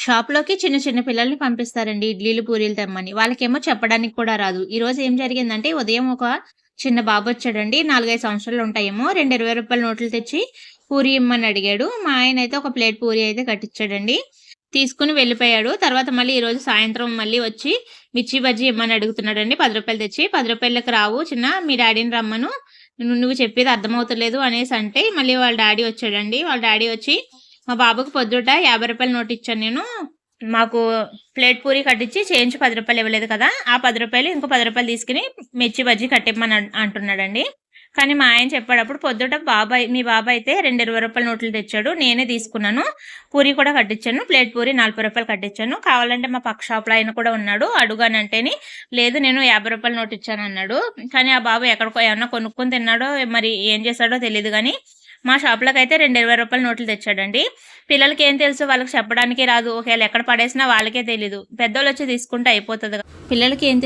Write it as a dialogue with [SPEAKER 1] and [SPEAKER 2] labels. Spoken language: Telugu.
[SPEAKER 1] షాప్‌లోకి చిన్న చిన్న పిల్లల్ని పంపిస్తారండి ఇడ్లీలు, పూరీలు తెమ్మని. వాళ్ళకేమో చెప్పడానికి కూడా రాదు. ఈరోజు ఏం జరిగిందంటే ఉదయం ఒక చిన్న బాబొచ్చాడండి. 4, 5 సంవత్సరాలుంటాయేమో. 2 రూ. 20 నోట్లు తెచ్చి పూరి ఇమ్మని అడిగాడు. మా ఆయనైతే ఒక ప్లేట్ పూరి అయితే కట్టిచ్చాడండి. తీసుకొని వెళ్ళిపోయాడు. తర్వాత మళ్ళీ ఈరోజు సాయంత్రం మళ్ళీ వచ్చి మిర్చి బజ్జీ ఇమ్మని అడుగుతున్నాడండి. రూ. 10 తెచ్చి. రూ. 10కి రావు చిన్న మీ డ్యాడీని రమ్మను. నువ్వు చెప్పేది అర్థమవుతలేదు అనేసంటే మళ్ళీ వాళ్ళ డ్యాడీ వచ్చాడండి. వాళ్ళ డ్యాడీ వచ్చి మా బాబుకి పొద్దుట రూ. 50 నోట్ ఇచ్చాను నేను. మాకు ప్లేట్ పూరి కట్టించి చేంజ్ రూ. 10 ఇవ్వలేదు కదా! ఆ రూ. 10 ఇంకో రూ. 10 తీసుకొని మిర్చి బజ్జీ కట్టిమ్మని అంటున్నాడండి. కానీ మా ఆయన చెప్పాడప్పుడు పొద్దుట మీ బాబాయ్ అయితే రూ. 20 నోట్లు తెచ్చాడు. నేనే తీసుకున్నాను. పూరి కూడా కట్టించాను. ప్లేట్ పూరి రూ. 40 కట్టించాను. కావాలంటే మా పక్క షాప్‌లో ఆయన కూడా ఉన్నాడు. అడుగానంటేని లేదు నేను రూ. 50 నోట్ ఇచ్చానన్నాడు. కానీ ఆ బాబు ఎక్కడికో ఏమన్నా కొనుక్కొని తిన్నాడో మరి ఏం చేశాడో తెలీదు గానీ మా షాప్‌లోకైతే రూ. 20 నోట్లు తెచ్చాడండి. పిల్లలకి ఏం తెలుసు వాళ్ళకి చెప్పడానికి రాదు. ఒకవేళ ఎక్కడ పడేసినా వాళ్ళకే తెలీదు. పెద్దోళ్ళొచ్చి తీసుకుంటే అయిపోతది. పిల్లలకి ఏం